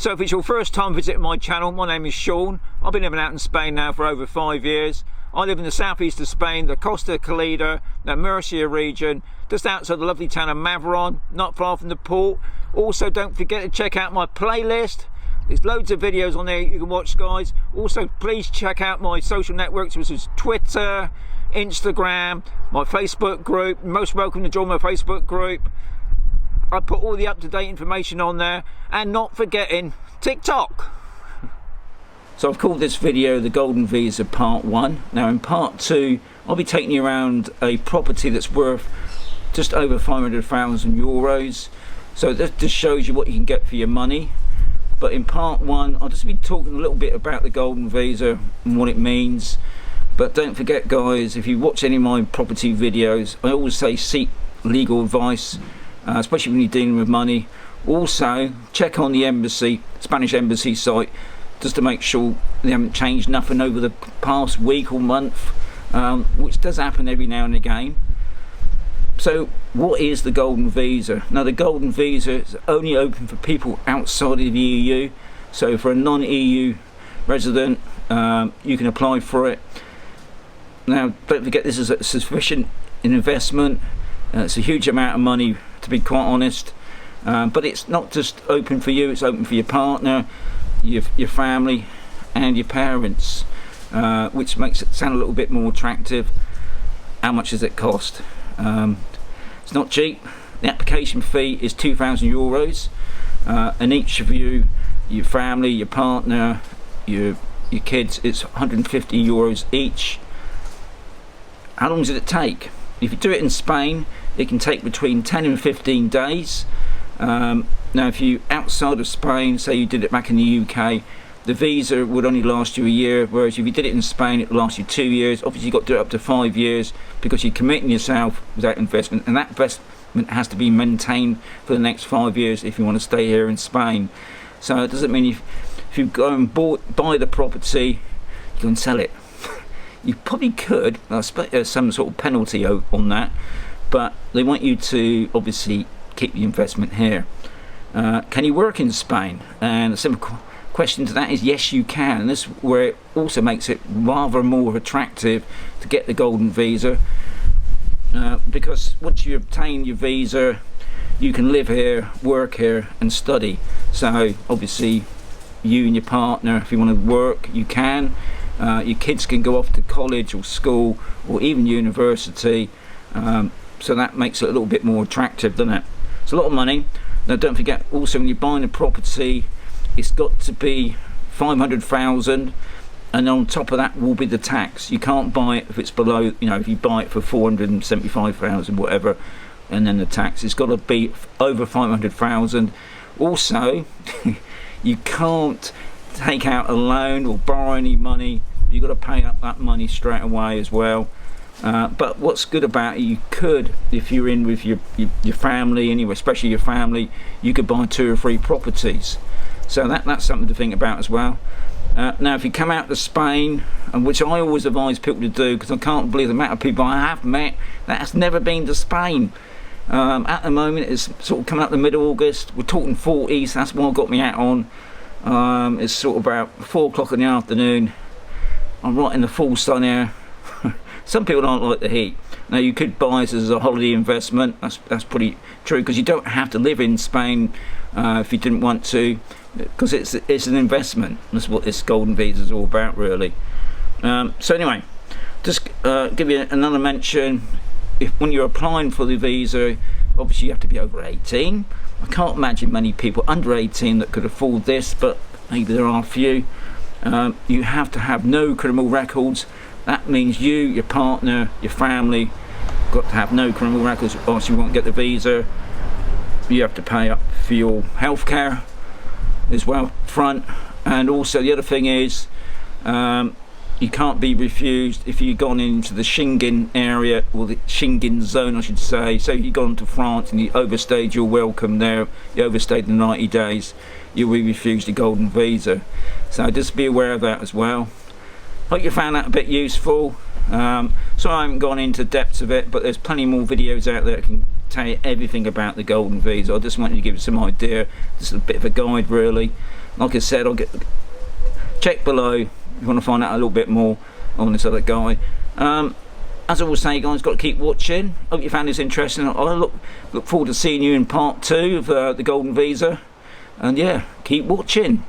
So if it's your first time visiting my channel, my name is Sean. I've been living out in Spain now for over 5 years. I live in the southeast of Spain, the Costa Calida, the Murcia region, just outside the lovely town of Mazarron, not far from the port. Also, don't forget to check out my playlist. There's loads of videos on there you can watch, guys. Also, please check out my social networks, which is Twitter, Instagram, my Facebook group. You're most welcome to join my Facebook group. I put all the up-to-date information on there, and not forgetting TikTok. So I've called this video the Golden Visa Part 1. Now in Part 2 I'll be taking you around a property that's worth just over 500,000 euros. So that just shows you what you can get for your money. But in Part 1 I'll just be talking a little bit about the Golden Visa and what it means. But don't forget, guys, if you watch any of my property videos, I always say seek legal advice, especially when you're dealing with money. Also check on the embassy, Spanish embassy site, just to make sure they haven't changed nothing over the past week or month, which does happen every now and again. So what is the Golden Visa? Now the Golden Visa is only open for people outside of the EU. So for a non-EU resident, you can apply for it. Now don't forget, this is a sufficient investment. It's a huge amount of money, to be quite honest, but it's not just open for you, it's open for your partner, your family and your parents, which makes it sound a little bit more attractive. How much does it cost? It's not cheap. The application fee is 2,000 euros, and each of you, your family, your partner, your kids, it's 150 euros each. How long does it take? If you do it in Spain, it can take between 10 and 15 days. Now if you outside of Spain, say you did it back in the UK, the visa would only last you a year, whereas if you did it in Spain it would last you 2 years. Obviously you've got to do it up to 5 years because you're committing yourself with that investment, and that investment has to be maintained for the next 5 years if you want to stay here in Spain. So it doesn't mean if you go and buy the property, you can sell it. You probably could, I suppose there's some sort of penalty on that, but they want you to obviously keep the investment here. Can you work in Spain? And a simple question to that is yes, you can. And this is where it also makes it rather more attractive to get the Golden Visa, because once you obtain your visa, you can live here, work here and study. So obviously you and your partner, if you want to work, you can. Your kids can go off to college or school or even university, so that makes it a little bit more attractive, doesn't it? It's a lot of money. Now don't forget also, when you're buying a property, it's got to be 500,000, and on top of that will be the tax. You can't buy it if it's below, you know, if you buy it for 475,000 whatever, and then the tax, it's got to be over 500,000. Also you can't take out a loan or borrow any money. You've got to pay up that money straight away as well. But what's good about it, you could, if you're in with your family anyway, especially your family, you could buy 2 or 3 properties. So that's something to think about as well. Now if you come out to Spain, and which I always advise people to do, because I can't believe the amount of people I have met that has never been to Spain. At the moment it's sort of coming up to mid-August, we're talking 40s, that's what I got me out on. It's sort of about 4 o'clock in the afternoon. I'm right in the full sun here. Some people don't like the heat. Now you could buy this as a holiday investment. That's pretty true, because you don't have to live in Spain if you didn't want to, because it's an investment. That's what this Golden Visa is all about, really. So anyway, just give you another mention. When you're applying for the visa, obviously you have to be over 18. I can't imagine many people under 18 that could afford this, but maybe there are a few. You have to have no criminal records. That means you, your partner, your family got to have no criminal records, or else you won't get the visa. You have to pay up for your health care as well front. And also the other thing is, you can't be refused if you've gone into the Schengen area, or the Schengen zone I should say. So if you've gone to France and you overstayed your welcome there, you overstayed the 90 days, you'll be refused a Golden Visa. So just be aware of that as well. Hope you found that a bit useful. So I haven't gone into depths of it, but there's plenty more videos out there that can tell you everything about the golden visa. I just wanted to give you some idea, just a bit of a guide really. Like I said, I'll check below if you want to find out a little bit more on this other guy. As I was saying, guys, got to keep watching. Hope you found this interesting. I look forward to seeing you in part 2 of the golden visa. And yeah, keep watching.